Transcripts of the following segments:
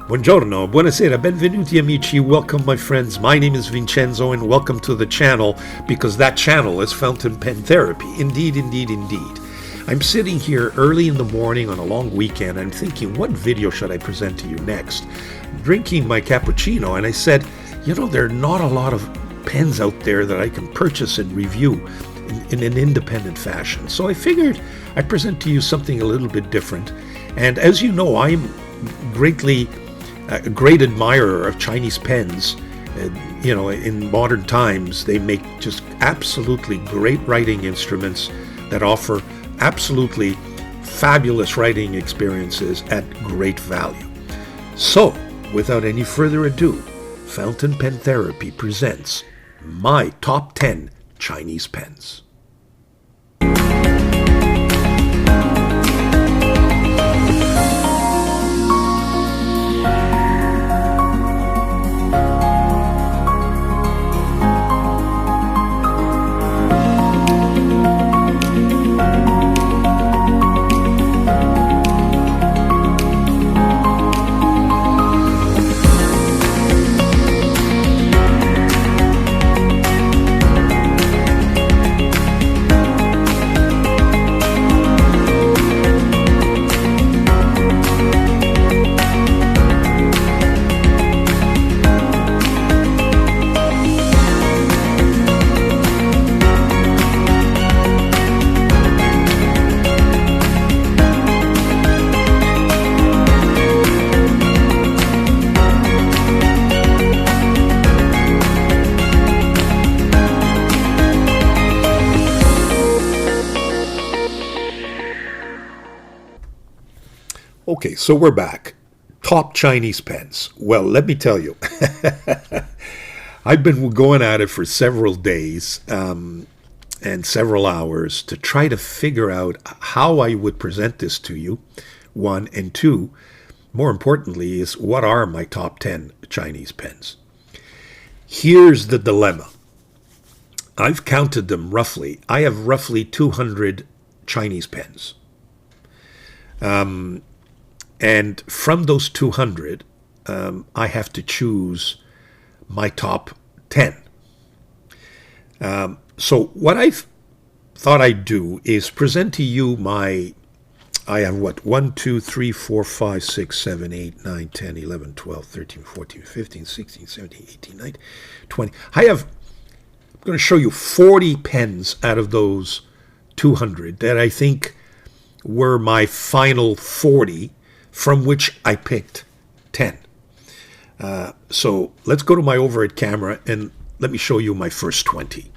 Buongiorno, buonasera, benvenuti amici, welcome my friends. My name is Vincenzo and welcome to the channel, because that channel is Fountain Pen Therapy. Indeed, indeed, indeed. I'm sitting here early in the morning on a long weekend. I'm thinking, what video should I present to you next? Drinking my cappuccino, and I said, there are not a lot of pens out there that I can purchase and review in an independent fashion. So I figured I'd present to you something a little bit different. And as you know, I'm a great admirer of Chinese pens. In modern times, they make just absolutely great writing instruments that offer absolutely fabulous writing experiences at great value. So, without any further ado, Fountain Pen Therapy presents my top 10 Chinese pens. Okay, so we're back. Top Chinese pens. Well, let me tell you, I've been going at it for several days and several hours to try to figure out how I would present this to you, one, and two, more importantly, is what are my top 10 Chinese pens? Here's the dilemma. I've counted them roughly. I have roughly 200 Chinese pens. And from those 200, I have to choose my top 10. So what I've thought I'd do is present to you I have 1, 2, 3, 4, 5, 6, 7, 8, 9, 10, 11, 12, 13, 14, 15, 16, 17, 18, 19, 20. I'm going to show you 40 pens out of those 200 that I think were my final 40, from which I picked 10. So let's go to my overhead camera and let me show you my first 20.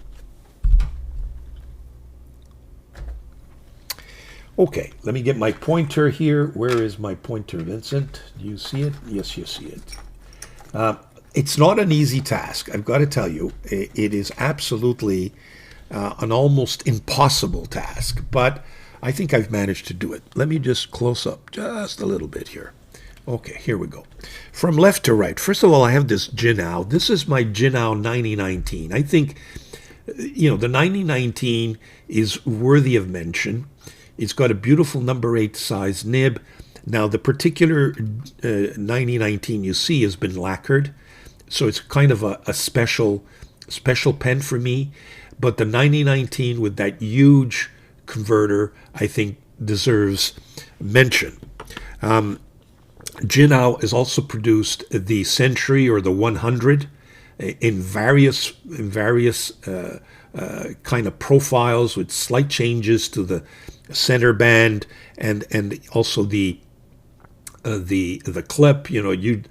Okay, let me get my pointer here. Where is my pointer, Vincent? Do you see it? Yes, you see it. It's not an easy task, I've got to tell you. It is absolutely an almost impossible task, but I think I've managed to do it. Let me just close up just a little bit here. Okay, here we go. From left to right. First of all, I have this Jinao. This is my Jinao 9019. I think, the 9019 is worthy of mention. It's got a beautiful number 8 size nib. Now, the particular 9019 you see has been lacquered, so it's kind of a special pen for me. But the 9019 with that huge converter, I think, deserves mention. Jinao has also produced the Century or the 100 in various kind of profiles with slight changes to the center band and also the clip. The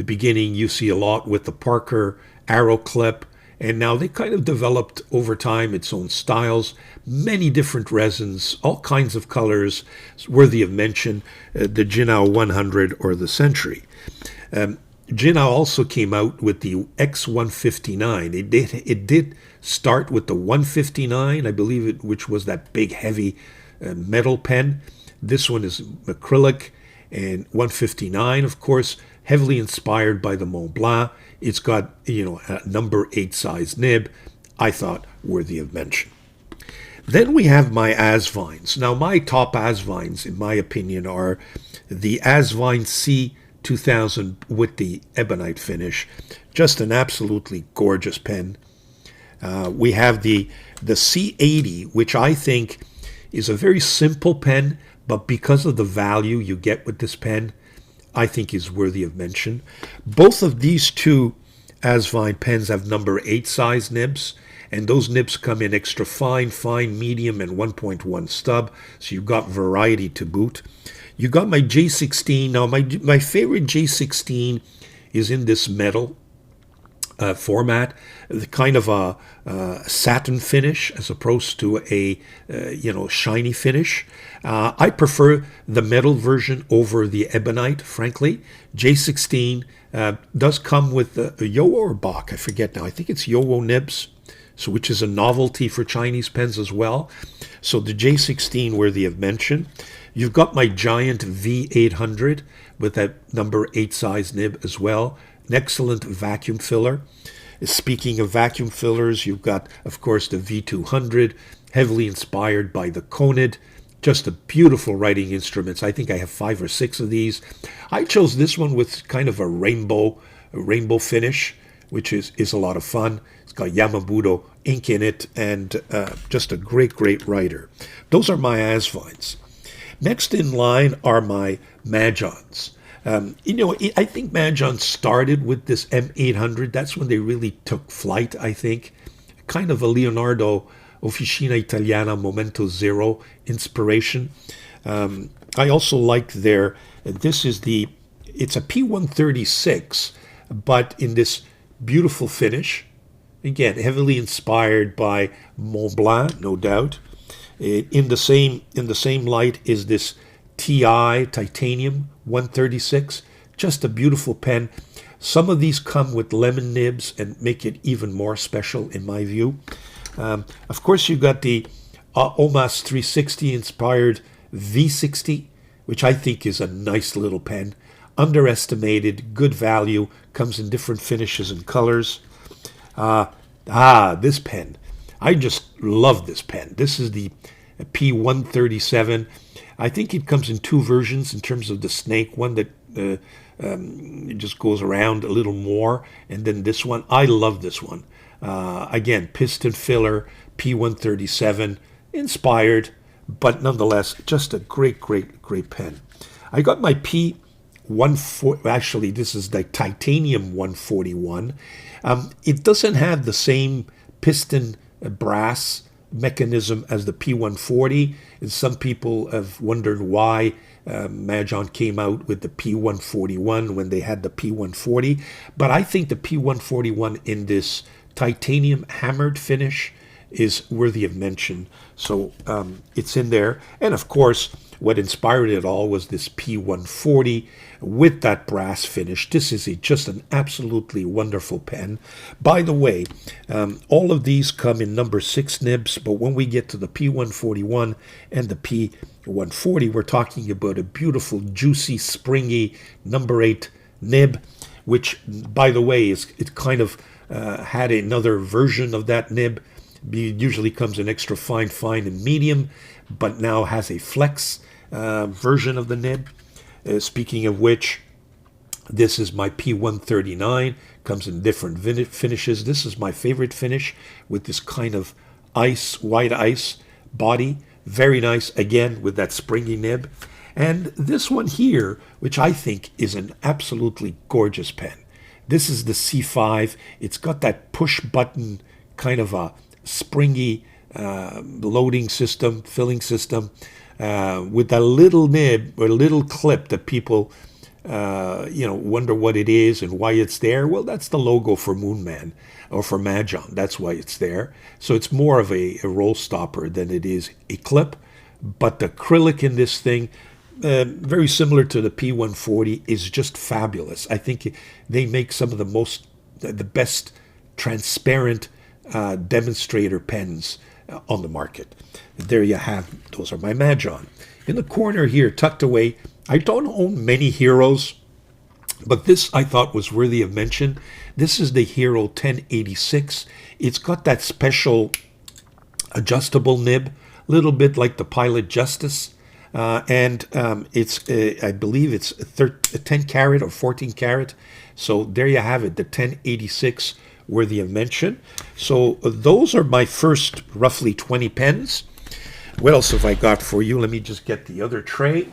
beginning you see a lot with the Parker arrow clip. And now they kind of developed over time its own styles, many different resins, all kinds of colors. It's worthy of mention, the Jinao 100 or the Century. Jinao also came out with the X159. It did start with the 159, I believe, which was that big, heavy metal pen. This one is acrylic, and 159, of course, heavily inspired by the Mont Blanc. It's got, a number 8 size nib, I thought worthy of mention. Then we have my Asvines. Now, my top Asvines, in my opinion, are the Asvine 2000 with the ebonite finish. Just an absolutely gorgeous pen. We have the C80, which I think is a very simple pen, but because of the value you get with this pen, I think is worthy of mention. Both of these two Asvine pens have number 8 size nibs, and those nibs come in extra fine, fine, medium, and 1.1 stub, so you've got variety to boot. You got my J16. Now, my favorite J16 is in this metal format, the kind of a satin finish as opposed to a shiny finish. I prefer the metal version over the ebonite, frankly. J16 does come with a Yowo or Bach, I forget now. I think it's Yowo nibs, so which is a novelty for Chinese pens as well. So the J16 worthy of mention. You've got my giant V800 with that number 8 size nib as well. An excellent vacuum filler. Speaking of vacuum fillers, you've got, of course, the V200, heavily inspired by the Conid. Just a beautiful writing instruments. I think I have 5 or 6 of these. I chose this one with kind of a rainbow finish, which is a lot of fun. It's got Yamamoto ink in it, and just a great writer. Those are my Asvines. Next in line are my Majons. I think Majon started with this M800. That's when they really took flight, I think. Kind of a Leonardo Officina Italiana Momento Zero inspiration. I also like it's a P136, but in this beautiful finish. Again, heavily inspired by Mont Blanc, no doubt. In the same light is this TI Titanium 136. Just a beautiful pen. Some of these come with lemon nibs and make it even more special in my view. Of course, you got the Omas 360 inspired V60, which I think is a nice little pen. Underestimated, good value, comes in different finishes and colors. This pen. I just love this pen. This is the P137. I think it comes in 2 versions in terms of the snake one that it just goes around a little more, and then this one. I love this one. Again, piston filler, P137, inspired, but nonetheless, just a great pen. I got my P140, actually this is the Titanium 141. It doesn't have the same piston brass mechanism as the P140, and some people have wondered why Majon came out with the P141 when they had the P140, but I think the P141 in this titanium hammered finish is worthy of mention. So it's in there. And of course, what inspired it all was this P140 with that brass finish. This is just an absolutely wonderful pen. By the way, all of these come in number 6 nibs, but when we get to the P141 and the P140, we're talking about a beautiful, juicy, springy number 8 nib, which, by the way, it kind of had another version of that nib. It usually comes in extra fine, and medium, but now has a flex version of the nib. Speaking of which, this is my P139. Comes in different finishes. This is my favorite finish with this kind of white ice body. Very nice, again, with that springy nib. And this one here, which I think is an absolutely gorgeous pen. This is the C5. It's got that push button kind of a springy loading system, filling system, with a little nib or little clip that people wonder what it is and why it's there. Well, that's the logo for Moonman or for Majon. That's why it's there. So it's more of a roll stopper than it is a clip. But the acrylic in this thing, very similar to the P140, is just fabulous. I think they make some of the best transparent demonstrator pens on the market. There you have, those are my Majon. In the corner here, tucked away, I don't own many heroes, but this I thought was worthy of mention. This is the Hero 1086. It's got that special adjustable nib, a little bit like the Pilot Justice. and it's I believe it's 10 carat or 14 carat. So there you have it, the 1086 worthy of mention. So those are my first roughly 20 pens. What else have I got for you? Let me just get the other tray.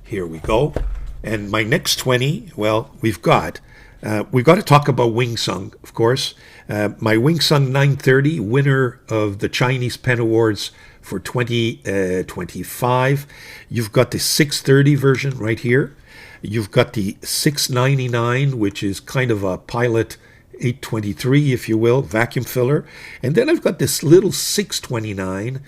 Here we go. And my next 20, well, we've got to talk about Wing Sung, of course. My Wing Sung 930, winner of the Chinese Pen Awards for 2025. You've got the 630 version right here. You've got the 699, which is kind of a Pilot 823, if you will, vacuum filler. And then I've got this little 629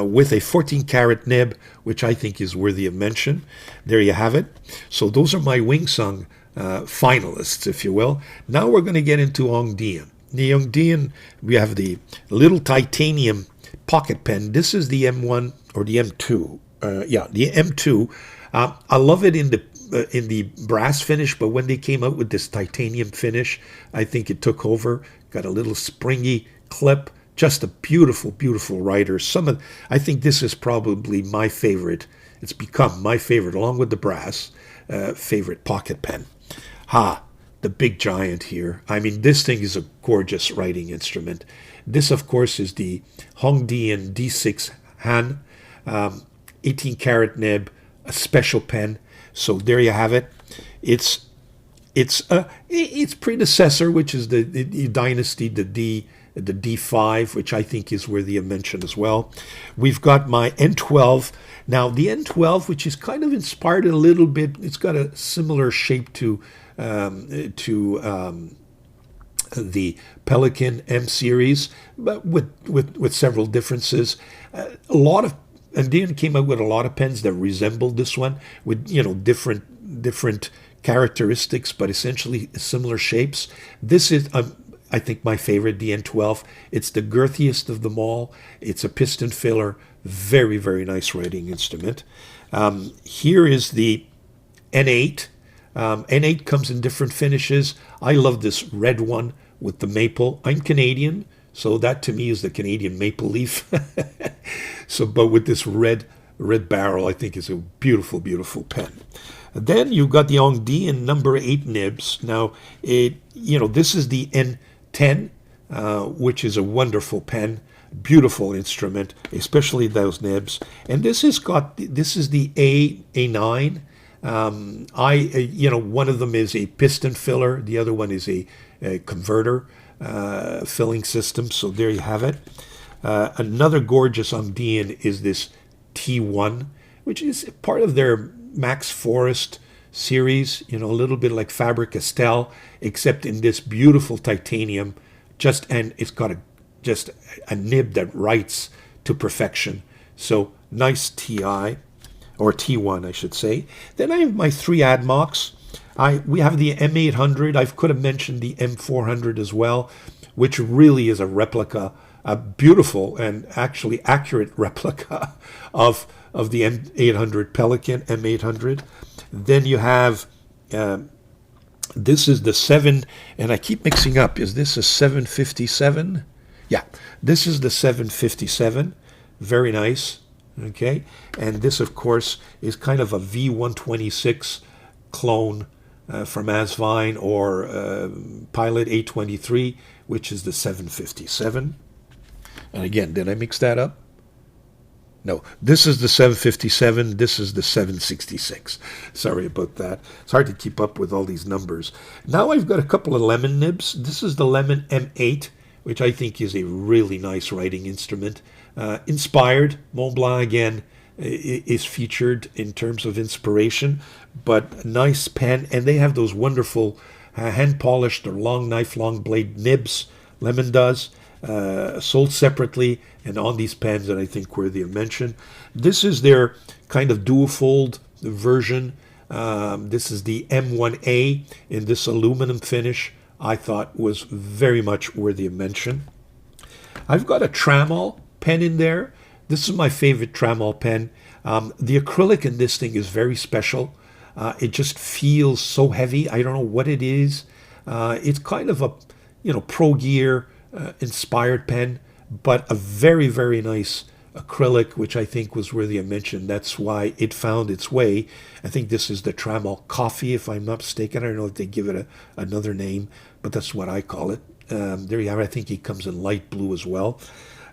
with a 14 karat nib, which I think is worthy of mention. There you have it. So those are my Wing Sung finalists, if you will. Now we're going to get into Dieman. The Dieman, we have the little titanium pocket pen. This is the M1 or the M2. The M2. I love it in the brass finish, but when they came out with this titanium finish, I think it took over. Got a little springy clip, just a beautiful, beautiful writer. I think this is probably my favorite. It's become my favorite, along with the brass, favorite pocket pen. The big giant here. I mean, this thing is a gorgeous writing instrument. This, of course, is the Hongdian D6 Han, 18 karat nib, a special pen. So there you have it. Its predecessor, which is the Dynasty, the D5, which I think is worthy of mention as well. We've got my N12. Now the N12, which is kind of inspired a little bit, it's got a similar shape to the Pelican M series, but with several differences. And Dieman came out with a lot of pens that resembled this one, with different characteristics, but essentially similar shapes. This is, I think, my favorite, the N12. It's the girthiest of them all. It's a piston filler, very, very nice writing instrument. Here is the N8. N8 comes in different finishes. I love this red one with the maple. I'm Canadian, so that to me is the Canadian maple leaf. But with this red barrel, I think is a beautiful, beautiful pen. Then you've got the Hongdian number 8 nibs. Now, this is the N10, which is a wonderful pen, beautiful instrument, especially those nibs. And this is the A9. One of them is a piston filler, the other one is a converter filling system. So there you have it. Another gorgeous Hongdian is this T1, which is part of their Max Forest series, a little bit like Faber-Castell, except in this beautiful titanium, and it's got just a nib that writes to perfection. So nice TI, or T1, I should say. Then I have my 3 Admox. We have the M800. I could have mentioned the M400 as well, which really is a replica, a beautiful and actually accurate replica of the M800 Pelican M800. Then you have, this is the 7, and I keep mixing up. Is this a 757? Yeah, this is the 757. Very nice. Okay, and this, of course, is kind of a V126 clone from Asvine or Pilot 823, which is the 757. And again, did I mix that up? No, this is the 757, this is the 766. Sorry about that. It's hard to keep up with all these numbers. Now I've got a couple of lemon nibs. This is the Lemon M8, which I think is a really nice writing instrument. Inspired, Mont Blanc again is featured in terms of inspiration, but nice pen. And they have those wonderful hand-polished or long knife, long blade nibs, Lemon does. Sold separately and on these pens that I think worthy of mention. This is their kind of dual-fold version. This is the M1A in this aluminum finish. I thought was very much worthy of mention. I've got a Trammell pen in there. This is my favorite Trammell pen. The acrylic in this thing is very special. It just feels so heavy. I don't know what it is. It's kind of a, Pro Gear inspired pen, but a very, very nice acrylic, which I think was worthy of mention. That's why it found its way. I think this is the Trammell Coffee, if I'm not mistaken. I don't know if they give it another name, but that's what I call it. There you have it. I think it comes in light blue as well.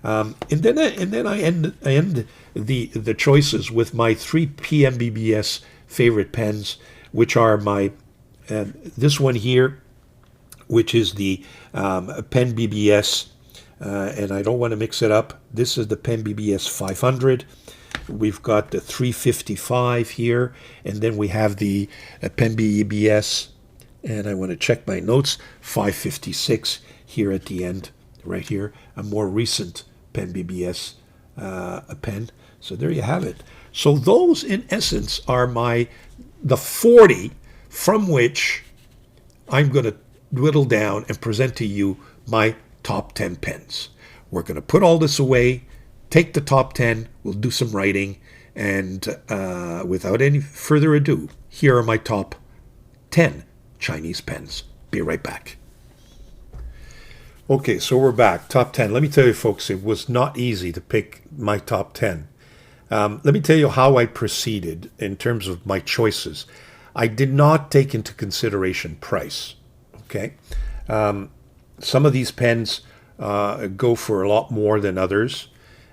And then I end the choices with my 3 PMBBS favorite pens, which are my this one here, which is the Pen BBS, and I don't want to mix it up. This is the Pen BBS 500. We've got the 355 here, and then we have the Pen BBS, and I want to check my notes, 556 here at the end, right here, a more recent Pen BBS pen. So there you have it. So those, in essence, are the 40 from which I'm going to whittle down and present to you my top 10 pens. We're going to put all this away, take the top 10, we'll do some writing, and without any further ado, here are my top 10 Chinese pens. Be right back. Okay, so we're back. Top 10. Let me tell you, folks, it was not easy to pick my top 10. Let me tell you how I proceeded in terms of my choices. I did not take into consideration price. Okay, some of these pens go for a lot more than others,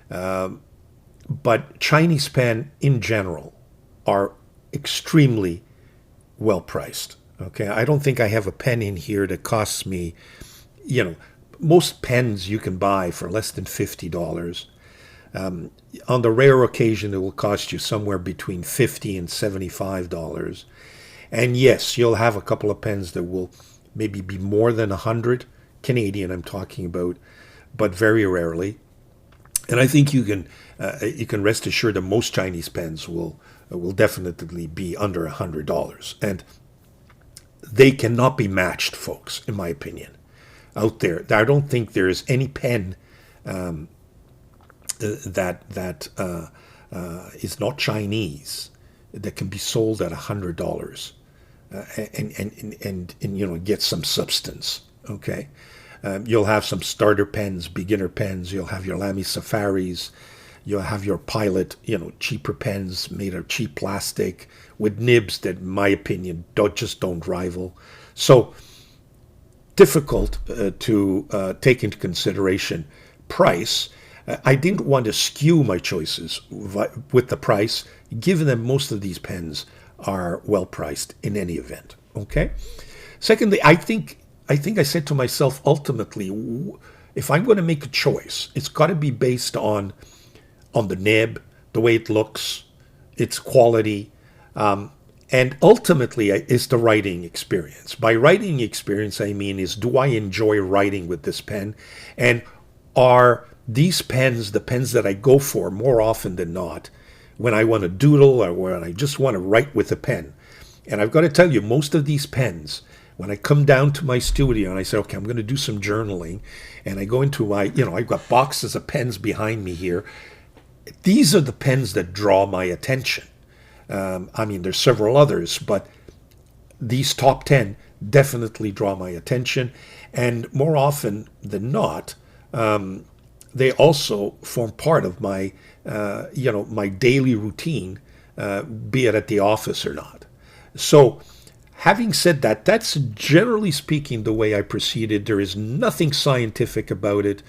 but Chinese pen in general are extremely well priced. Okay, I don't think I have a pen in here that costs me, most pens you can buy for less than $50. On the rare occasion, it will cost you somewhere between $50 and $75. And yes, you'll have a couple of pens that will maybe be more than 100 Canadian, I'm talking about, but very rarely. And I think you can rest assured that most Chinese pens will definitely be under $100, and they cannot be matched, folks, in my opinion. Out there, I don't think there is any pen that is not Chinese that can be sold at $100 and get some substance. Okay, you'll have some starter pens, beginner pens. You'll have your Lamy Safaris. You'll have your Pilot, cheaper pens made of cheap plastic with nibs that, in my opinion, don't rival. So difficult to take into consideration price. I didn't want to skew my choices with the price, given that most of these pens are well priced in any event. Okay. Secondly, I think I said to myself, ultimately, if I'm going to make a choice, it's got to be based on the nib, the way it looks, its quality, and ultimately is the writing experience. By writing experience, I mean do I enjoy writing with this pen, and are these pens the pens that I go for more often than not when I want to doodle or when I just want to write with a pen. And I've got to tell you, most of these pens, when I come down to my studio and I say, okay, I'm going to do some journaling, and I go into my, I've got boxes of pens behind me here. These are the pens that draw my attention. There's several others, but these top 10 definitely draw my attention. And more often than not, they also form part of my, my daily routine, be it at the office or not. So having said that, that's generally speaking the way I proceeded. There is nothing scientific about it.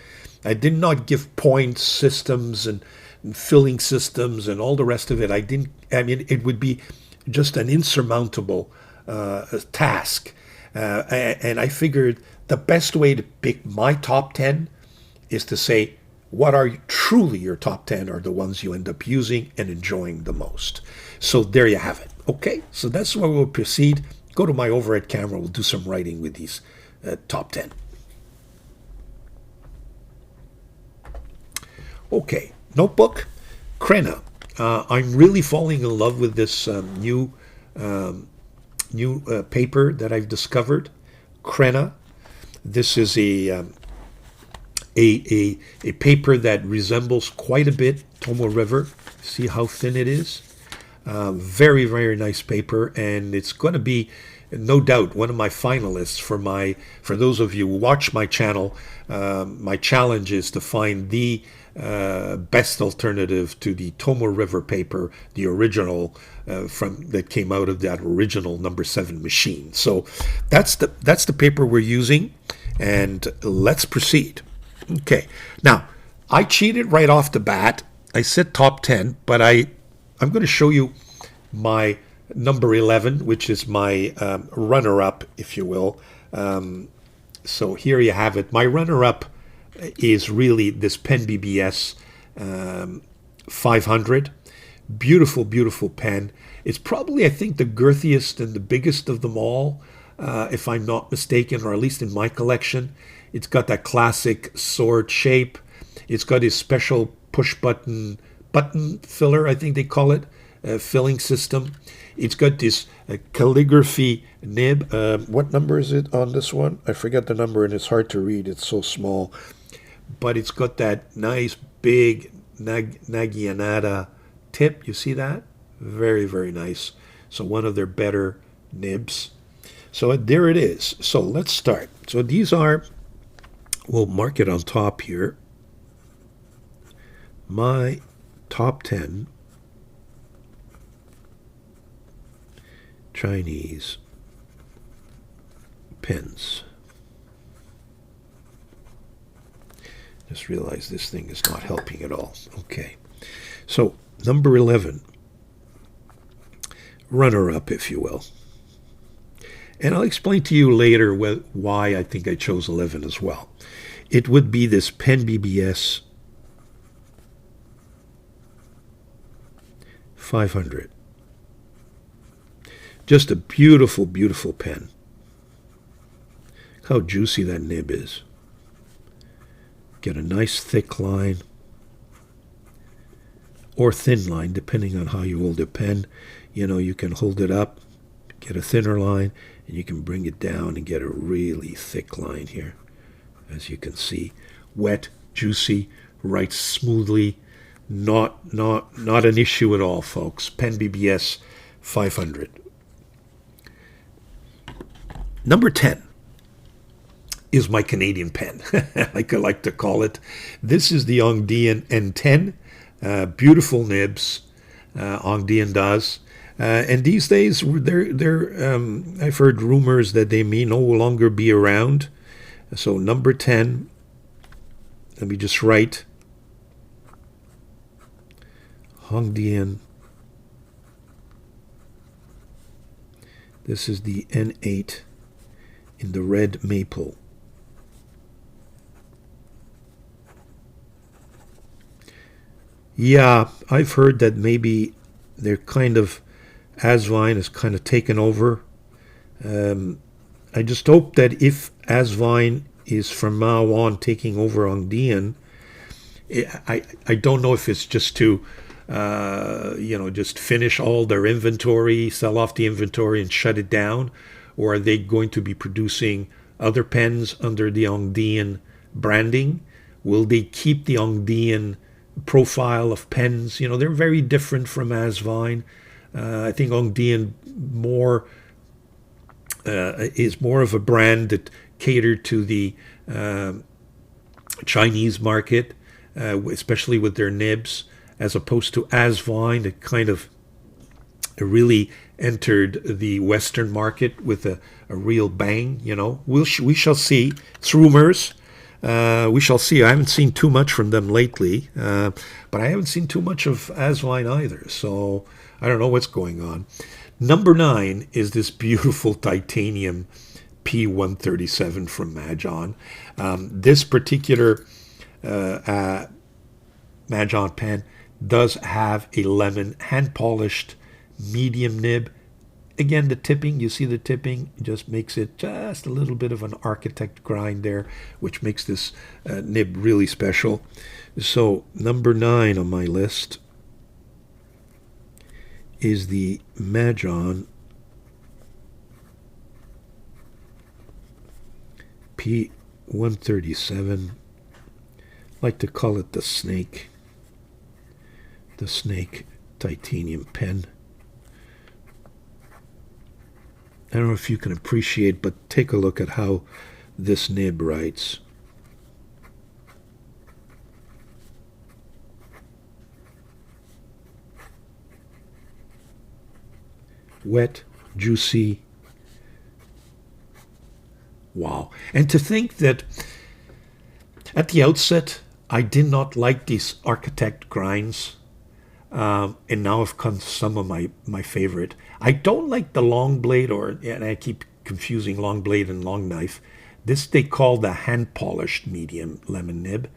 I did not give points systems and filling systems and all the rest of it. It would be just an insurmountable task. And I figured the best way to pick my top 10 is to say, what are truly your top 10 are the ones you end up using and enjoying the most. So there you have it. Okay, so that's where we'll proceed. Go to my overhead camera. We'll do some writing with these top 10. Okay, notebook, Crenna. I'm really falling in love with this new paper that I've discovered, Crenna. This is a paper that resembles quite a bit Tomoe River. See how thin it is? Very, very nice paper, and it's going to be, no doubt, one of my finalists for those of you who watch my channel. My challenge is to find the best alternative to the Tomo River paper, the original that came out of that original number 7 machine. So that's the paper we're using, and let's proceed. Okay, now I cheated right off the bat. I said top 10, but I'm going to show you my number 11, which is my runner-up, if you will. So here you have it. My runner-up is really this Pen BBS 500. Beautiful, beautiful pen. It's probably, I think, the girthiest and the biggest of them all, if I'm not mistaken, or at least in my collection. It's got that classic sword shape. It's got his special button filler, I think they call it, filling system. It's got this calligraphy nib. What number is it on this one? I forget the number, and it's hard to read. It's so small. But it's got that nice big Nagianata tip. You see that? Very, very nice. So one of their better nibs. So there it is. So let's start. So these are, we'll mark it on top here, my top 10 Chinese pens. Just realize this thing is not helping at all. Okay, so number 11, runner-up, if you will. And I'll explain to you later why I think I chose 11 as well. It would be this Pen BBS 500. Just a beautiful, beautiful pen. How juicy that nib is. Get a nice thick line or thin line, depending on how you hold the pen. You know, you can hold it up, get a thinner line, and you can bring it down and get a really thick line here. As you can see, wet, juicy, writes smoothly. Not an issue at all, folks. Pen BBS 500. Number 10 is my Canadian pen, like I like to call it. This is the Ongdian N10. Beautiful nibs, Ongdian does. And these days, I've heard rumors that they may no longer be around. So number 10, let me just write Ongdian. This is the N8 in the red maple. Yeah, I've heard that maybe they're kind of, Asvine is kind of taken over. I just hope that if Asvine is from now on taking over Ongdian, I don't know if it's just to, just finish all their inventory, sell off the inventory and shut it down, or are they going to be producing other pens under the Ongdian branding? Will they keep the Ongdian profile of pens? You know, they're very different from Asvine. I think Ongdian is more of a brand that catered to the Chinese market, especially with their nibs, as opposed to Asvine that kind of really entered the Western market with a real bang. You know, we shall see. It's rumors. We shall see. I haven't seen too much from them lately, but I haven't seen too much of Asvine either. So I don't know what's going on. Number 9 is this beautiful titanium P137 from Majon. This particular Majon pen does have a lemon hand-polished medium nib. Again, the tipping, you see the tipping, just makes it just a little bit of an architect grind there, which makes this nib really special. So number 9 on my list is the Majon P137. I like to call it the snake titanium pen. don't know if you can appreciate, but take a look at how this nib writes. Wet, juicy. Wow. And to think that at the outset, I did not like these architect grinds. And now have come some of my favorite. I don't like the long blade, and I keep confusing long blade and long knife. This they call the hand polished medium lemon nib.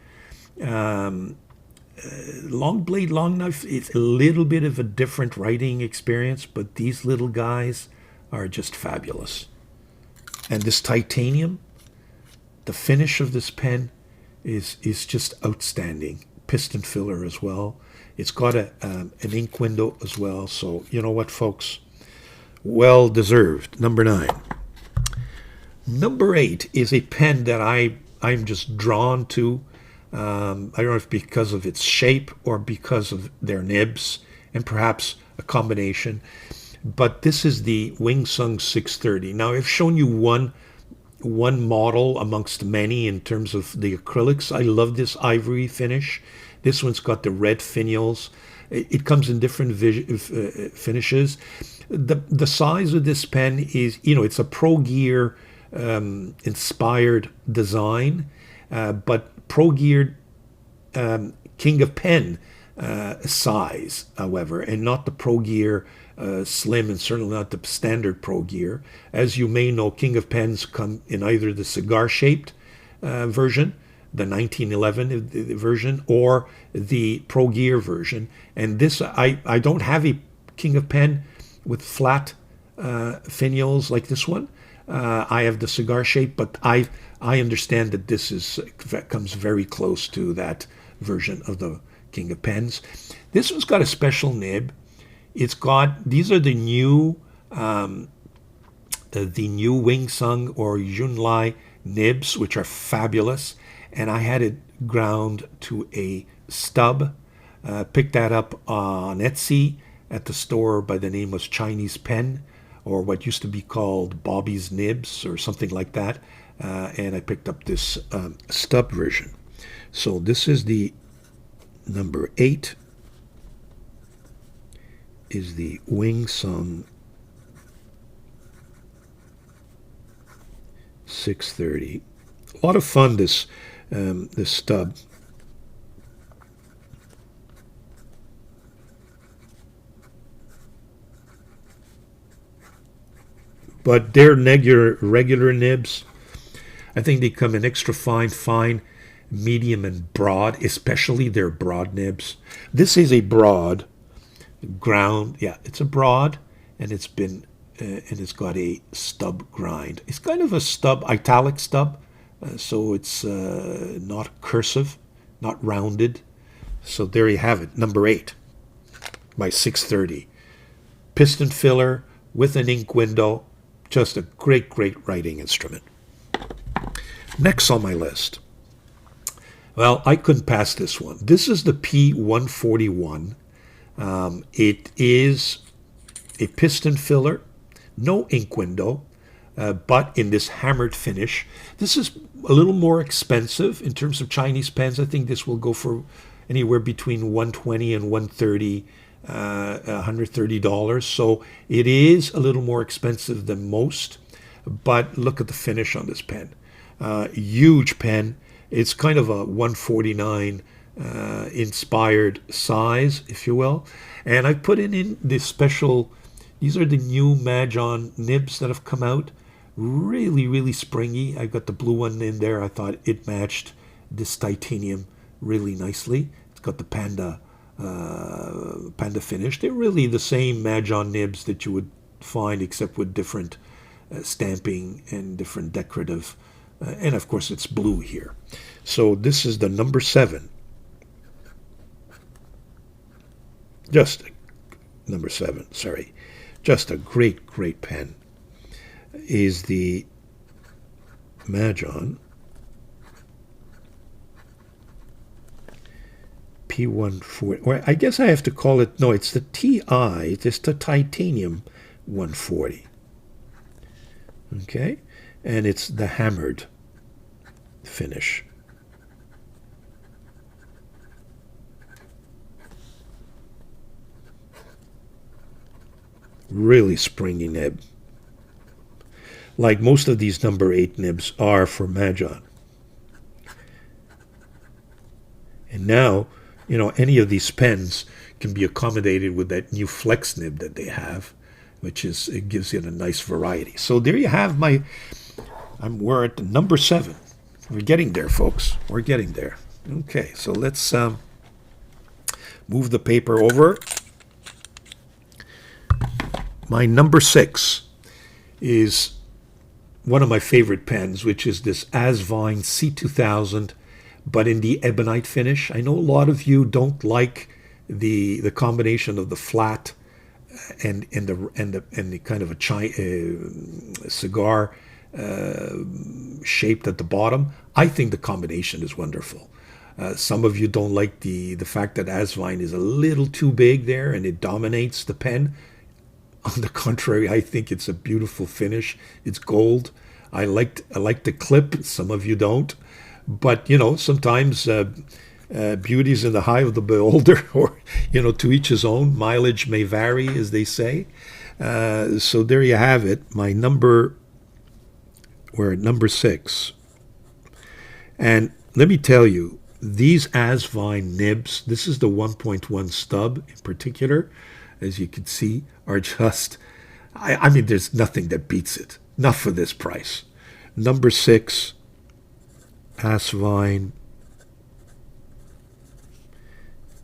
Long blade, long knife is a little bit of a different writing experience, but these little guys are just fabulous. And this titanium, the finish of this pen is just outstanding. Piston filler as well. It's got an ink window as well. So you know what, folks? Well deserved. Number 9. Number 8 is a pen that I'm just drawn to. I don't know if because of its shape or because of their nibs, and perhaps a combination. But this is the Wing Sung 630. Now, I've shown you one model amongst many in terms of the acrylics. I love this ivory finish. This one's got the red finials. It comes in different finishes. The size of this pen is, it's a Pro Gear inspired design, but Pro Gear King of Pen size, however, and not the Pro Gear Slim, and certainly not the standard Pro Gear. As you may know, King of Pens come in either the cigar-shaped version, the 1911 version, or the Pro Gear version. And this, I don't have a King of Pen with flat finials like this one. I have the cigar shape, but I understand that this comes very close to that version of the King of Pens. This one's got a special nib. It's got, these are the new Wing Sung or Yunlai nibs, which are fabulous. And I had it ground to a stub. Picked that up on Etsy at the store by the name of Chinese Pen, or what used to be called Bobby's Nibs or something like that. And I picked up this stub version. So this is the number 8, is the Wing Sung 630. A lot of fun, this stub. But they're regular nibs. I think they come in extra fine, medium, and broad, especially their broad nibs. This is a broad ground. Yeah, it's a broad, and it's got a stub grind. It's kind of a stub, italic stub, so it's not cursive, not rounded. So there you have it, number 8, my 630. Piston filler with an ink window. Just a great writing instrument. Next on my list. Well, I couldn't pass this one. This is the P141. It is a piston filler, no ink window, but in this hammered finish. This is a little more expensive in terms of Chinese pens. I think this will go for anywhere between $120 and $130. $130. So it is a little more expensive than most, but look at the finish on this pen. Huge pen. It's kind of a 149 inspired size, if you will. And I put in this special, these are the new Mahjong nibs that have come out. Really springy. I got the blue one in there. I thought it matched this titanium really nicely. It's got the panda finish. They're really the same Mahjong nibs that you would find, except with different stamping and different decorative, and of course it's blue here. So this is the number 7. Number 7, sorry. Just a great pen. Is the Mahjong P140, or I guess I have to call it, no, it's the TI, it's the titanium 140. Okay, and it's the hammered finish. Really springy nib, like most of these number 8 nibs are for Mahjong. And now, any of these pens can be accommodated with that new flex nib that they have, which is, it gives it a nice variety. So there you have we're at number 7. We're getting there, folks. We're getting there. Okay, so let's move the paper over. My number 6 is one of my favorite pens, which is this Asvine C2000, but in the ebonite finish. I know a lot of you don't like the combination of the flat and the kind of a cigar shaped at the bottom. I think the combination is wonderful. Some of you don't like the fact that Asvine is a little too big there and it dominates the pen. On the contrary, I think it's a beautiful finish. It's gold. I like the clip. Some of you don't. But, sometimes beauty's in the eye of the beholder, or, to each his own. Mileage may vary, as they say. So there you have it. We're at number 6. And let me tell you, these Asvine nibs, this is the 1.1 stub in particular, as you can see, are just, I mean, there's nothing that beats it. Not for this price. Number 6, Asvine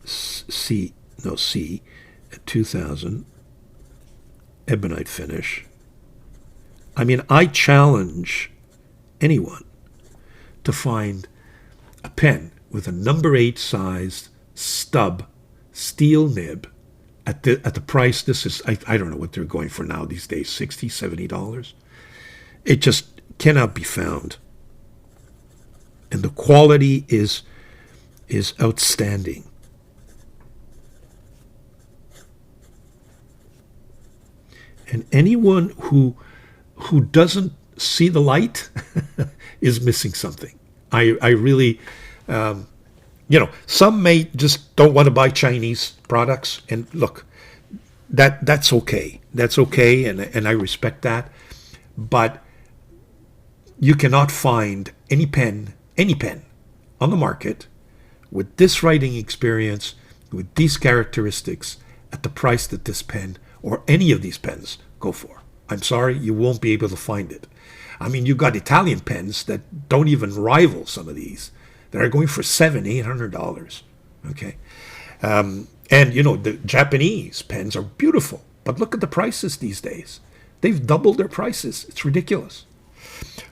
C 2000 ebonite finish. I mean, I challenge anyone to find a pen with a number 8 sized stub steel nib at the price. This is, I don't know what they're going for now these days, $60, $70. It just cannot be found. And the quality is outstanding. And anyone who doesn't see the light is missing something. I really, some may just don't want to buy Chinese products. And look, that's okay. That's okay, and I respect that. But you cannot find any pen on the market with this writing experience, with these characteristics, at the price that this pen or any of these pens go for. I'm sorry, you won't be able to find it. I mean, you've got Italian pens that don't even rival some of these, that are going for $700, $800. Okay, and the Japanese pens are beautiful, but look at the prices these days. They've doubled their prices. It's ridiculous.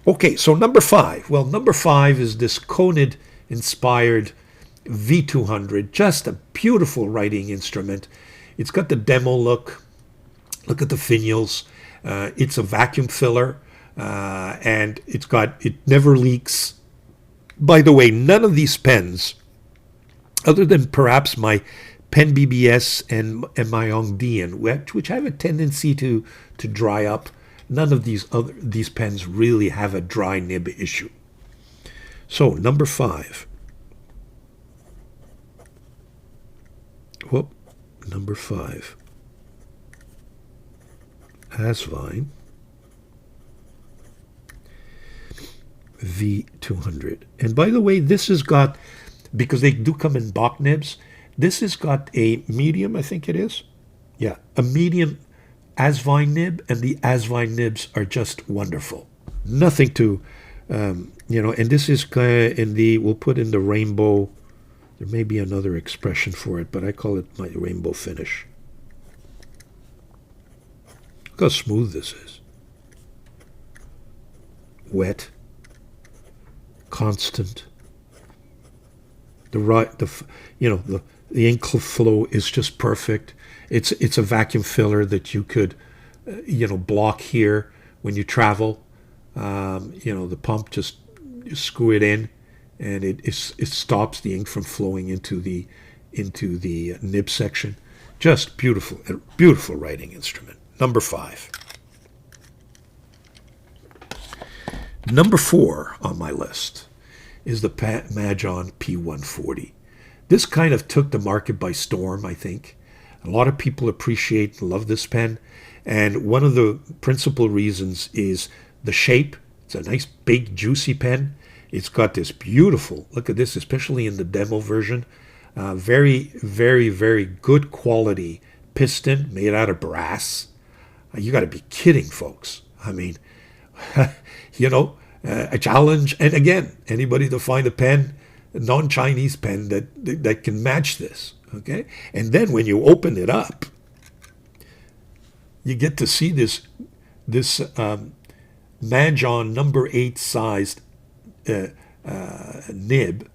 Okay, so number 5. Well, number 5 is this Conid-inspired V200. Just a beautiful writing instrument. It's got the demo look. Look at the finials. It's a vacuum filler, and it never leaks. By the way, none of these pens, other than perhaps my Pen BBS and my Dieman, which have a tendency to dry up, none of these pens really have a dry nib issue. So number 5. Number 5. Asvine V200. And by the way, this has got, because they do come in Bach nibs, this has got a medium, I think it is. Yeah, a medium Asvine nib, and the Asvine nibs are just wonderful. Nothing to, and this is we'll put in the rainbow. There may be another expression for it, but I call it my rainbow finish. Look how smooth this is. Wet, constant. The ink flow is just perfect. It's a vacuum filler that you could, block here when you travel. The pump, just you screw it in, and it stops the ink from flowing into the nib section. Just beautiful, a beautiful writing instrument. Number 5. Number 4 on my list is the Majon P140. This kind of took the market by storm, I think. A lot of people appreciate and love this pen. And one of the principal reasons is the shape. It's a nice, big, juicy pen. It's got this beautiful, look at this, especially in the demo version, very, very, very good quality piston made out of brass. You got to be kidding, folks. I mean, a challenge. And again, anybody to find a pen, a non-Chinese pen that can match this. Okay. And then when you open it up, you get to see this Majon number 8 sized nib.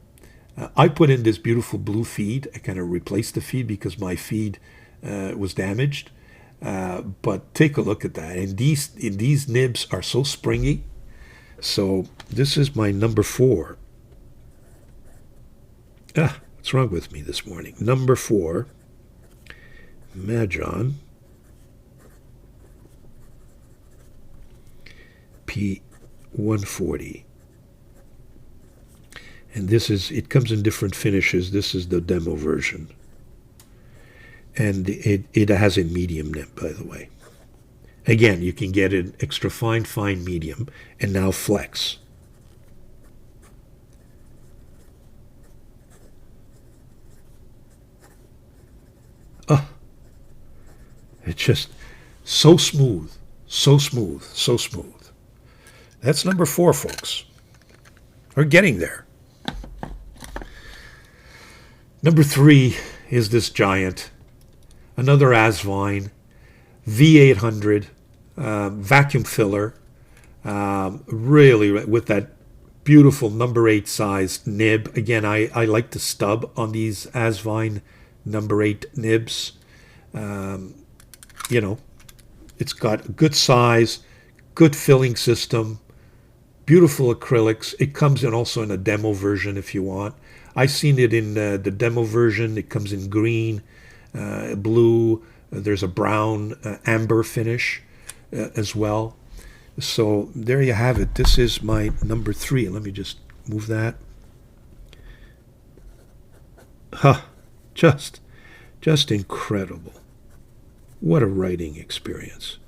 I put in this beautiful blue feed. I kind of replaced the feed because my feed was damaged. But take a look at that. And these nibs are so springy. So this is my number 4. What's wrong with me this morning? Number 4, Majon P140. And it comes in different finishes. This is the demo version. And it has a medium nib, by the way. Again, you can get an extra fine, medium, and now flex. It's just so smooth, so smooth, so smooth. That's number 4, folks. We're getting there. Number 3 is this giant, another Asvine, V800, vacuum filler, really with that beautiful number 8 sized nib. Again, I like the stub on these Asvine number 8 nibs. It's got a good size, good filling system, beautiful acrylics. It comes in also in a demo version if you want. I've seen it in the demo version. It comes in green, blue. There's a brown amber finish as well. So there you have it. This is my number 3. Let me just move that. Just incredible. What a writing experience.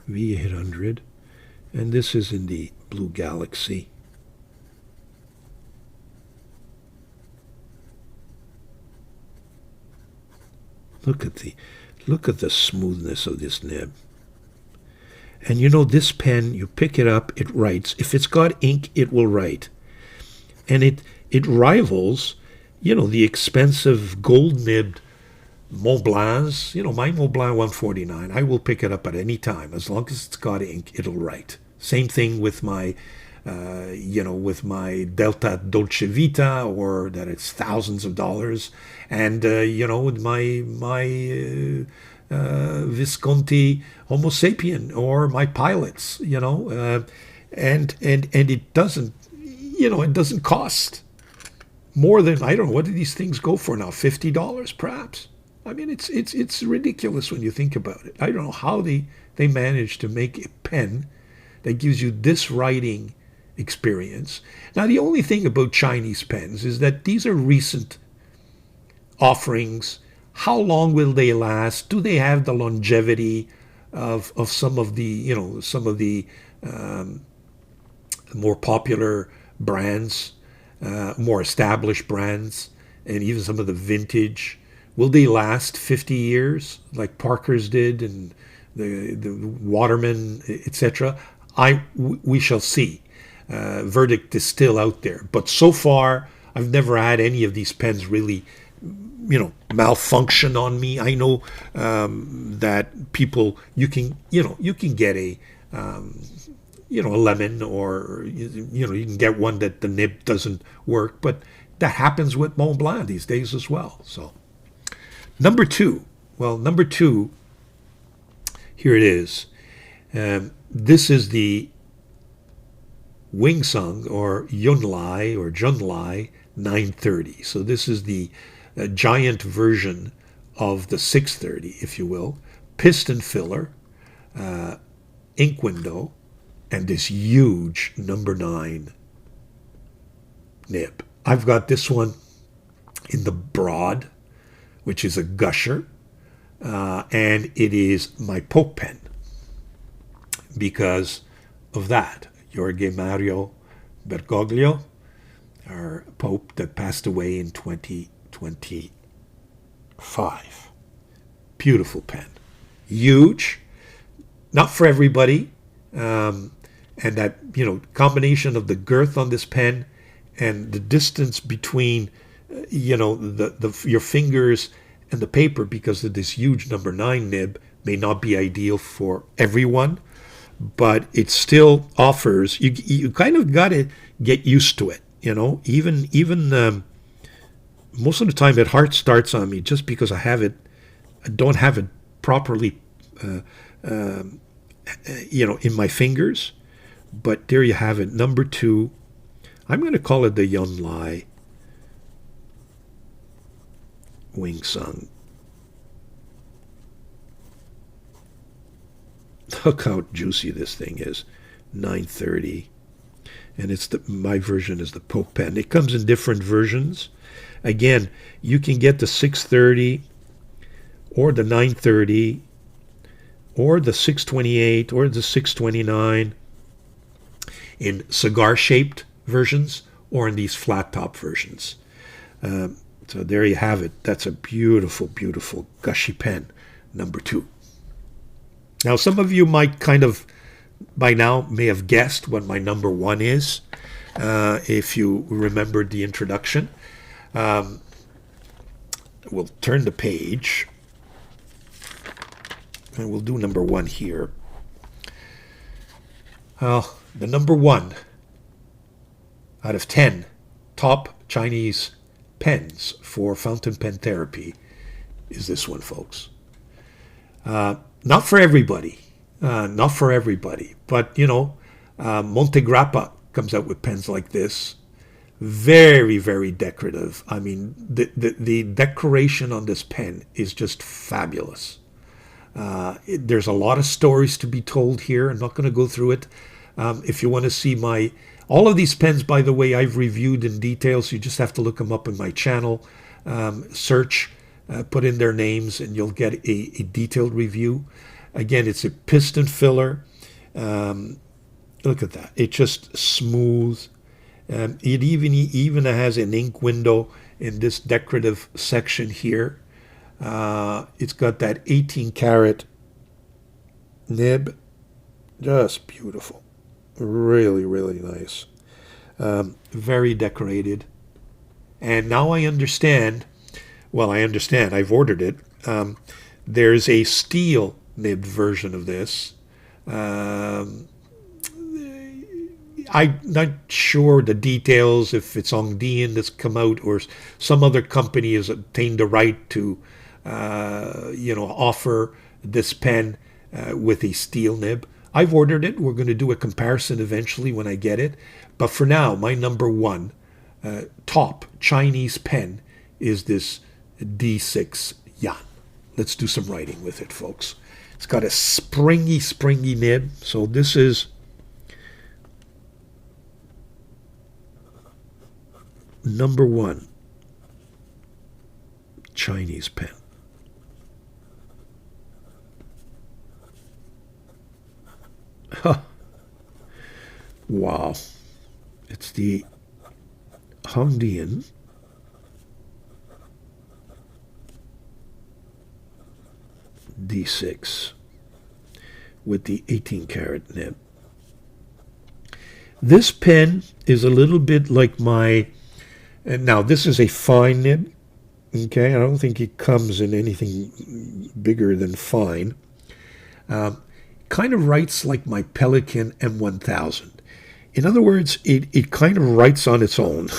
V800. And this is in the Blue Galaxy. Look at the smoothness of this nib. And this pen, you pick it up, it writes. If it's got ink, it will write. And it rivals, the expensive gold-nibbed Montblancs. My Montblanc 149. I will pick it up at any time. As long as it's got ink, it'll write. Same thing with my, with my Delta Dolce Vita, or that it's thousands of dollars. And, with my Visconti Homo Sapien, or my Pilots, and it doesn't, it doesn't cost more than, I don't know, what do these things go for now? $50 perhaps? I mean, it's ridiculous when you think about it. I don't know how they managed to make a pen that gives you this writing experience. Now, the only thing about Chinese pens is that these are recent offerings. How long will they last? Do they have the longevity of some of the more popular brands, more established brands, and even some of the vintage? Will they last 50 years like Parker's did, and the Waterman, etc.? We shall see. Verdict is still out there. But so far, I've never had any of these pens really, malfunction on me. I know that people, you can get a lemon, or you can get one that the nib doesn't work, but that happens with Mont Blanc these days as well. So number 2, here it is. This is the Wingsung, or Junlai 930. So this is the giant version of the 630, if you will. Piston filler, ink window, and this huge number 9 nib. I've got this one in the broad, which is a gusher, and it is my Pope pen because of that. Jorge Mario Bergoglio, our Pope that passed away in 2025. Beautiful pen. Huge. Not for everybody. And that, combination of the girth on this pen and the distance between, your fingers and the paper, because of this huge number 9 nib, may not be ideal for everyone, but it still offers, you kind of got to get used to it, even most of the time it heart starts on me just because I don't have it properly, in my fingers. But there you have it, number 2. I'm going to call it the Yunlai Wing Sung. Look how juicy this thing is. 930. And my version is the Pope pen. It comes in different versions. Again, you can get the 630 or the 930 or the 628 or the 629 in cigar-shaped versions or in these flat-top versions. So there you have it. That's a beautiful, beautiful gushy pen, number 2. Now, some of you might kind of, by now, may have guessed what my number 1 is, if you remembered the introduction. We'll turn the page, and we'll do number 1 here. The number 1 out of 10 top Chinese pens for fountain pen therapy is this one, folks. Not for everybody. But, Montegrappa comes out with pens like this. Very, very decorative. I mean, the decoration on this pen is just fabulous. There's a lot of stories to be told here. I'm not going to go through it. If you want to see all of these pens, by the way, I've reviewed in detail, so you just have to look them up in my channel. Search, put in their names, and you'll get a detailed review. Again, it's a piston filler. Look at that. It's just smooth. It even has an ink window in this decorative section here. It's got that 18 karat nib. Just beautiful. Really, really nice. Very decorated. And now I understand. Well, I understand. I've ordered it. There's a steel nibbed version of this. I'm not sure the details, if it's Dieman that's come out or some other company has obtained the right to, offer this pen with a steel nib. I've ordered it. We're going to do a comparison eventually when I get it. But for now, my number 1 top Chinese pen is this D6 Yan. Let's do some writing with it, folks. It's got a springy nib. So this is number 1 Chinese pen. Huh. Wow. It's the Hongdian D6 with the 18 karat nib. This pen is a little bit like and now this is a fine nib. Okay, I don't think it comes in anything bigger than fine. Kind of writes like my Pelican M1000. In other words, it kind of writes on its own.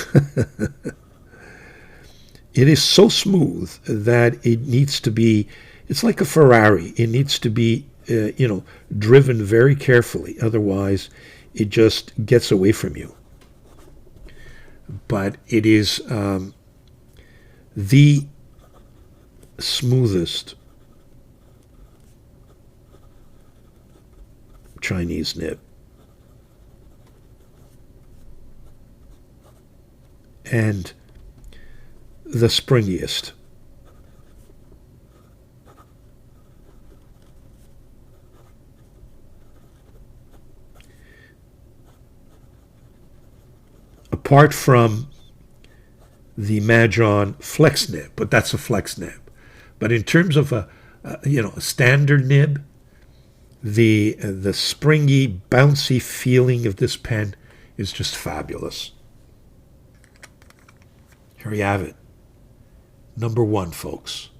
It is so smooth that it needs to be, it's like a Ferrari. It needs to be, driven very carefully. Otherwise, it just gets away from you. But it is the smoothest Chinese nib. and the springiest. Apart from the Majon flex nib, but that's a flex nib. But in terms of a standard nib, the springy, bouncy feeling of this pen is just fabulous. Here you have it. Number one, folks.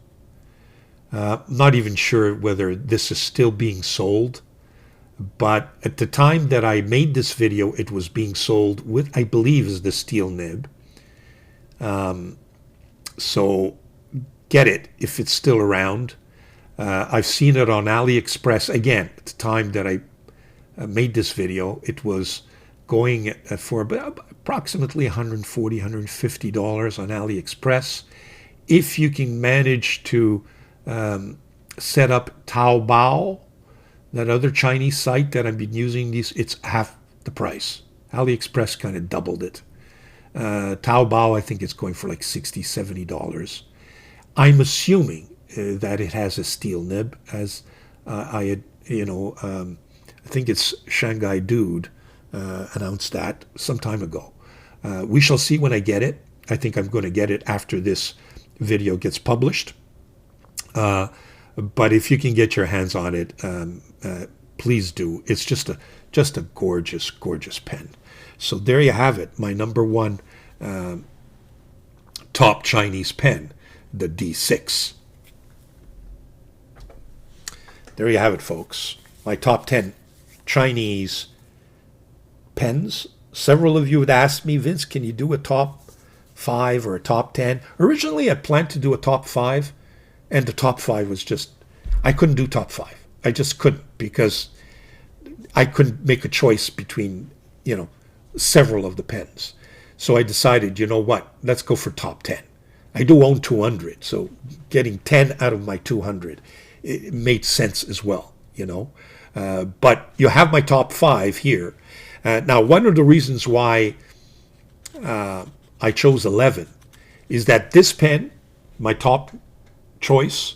Not even sure whether this is still being sold, but at the time that I made this video, it was being sold with, I believe, is the steel nib. So get it if it's still around. I've seen it on AliExpress. Again, at the time that I made this video, it was going for approximately $140, $150 on AliExpress. If you can manage to set up Taobao, that other Chinese site that I've been using, it's half the price. AliExpress kind of doubled it. Taobao, I think it's going for like $60, $70. I'm assuming that it has a steel nib, as I had, I think it's Shanghai Dude announced that some time ago. We shall see when I get it. I think I'm going to get it after this video gets published. But if you can get your hands on it, please do. It's just a gorgeous, gorgeous pen. So there you have it, my number one top Chinese pen, the D6. There you have it, folks. My top 10 Chinese pens. Several of you had asked me, Vince, can you do a top 5 or a top 10? Originally, I planned to do a top 5, and the top 5 was just, I couldn't do top 5. I just couldn't, because I couldn't make a choice between, several of the pens. So I decided, you know what, let's go for top 10. I do own 200, so getting 10 out of my 200, it made sense as well, But you have my top 5 here. Now, one of the reasons why I chose 11 is that this pen, my top choice,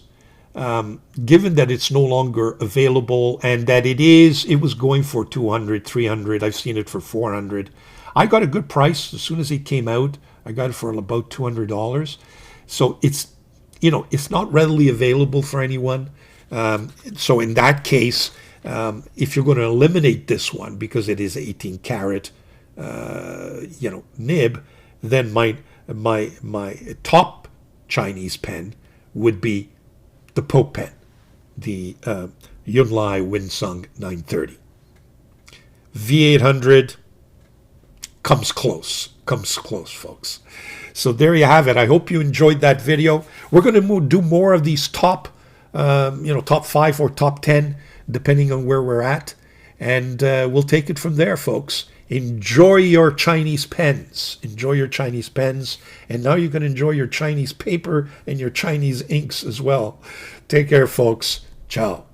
given that it's no longer available and that it was going for 200, 300, I've seen it for 400. I got a good price as soon as it came out. I got it for about $200. So it's not readily available for anyone. So in that case, if you're going to eliminate this one because it is 18 karat, nib, then my top Chinese pen would be the Pope pen, the Yunlai Winsung 930. V800 comes close, folks. So there you have it. I hope you enjoyed that video. We're going to do more of these top 5 or top 10, depending on where we're at. And we'll take it from there, folks. Enjoy your Chinese pens. Enjoy your Chinese pens. And now you can enjoy your Chinese paper and your Chinese inks as well. Take care, folks. Ciao.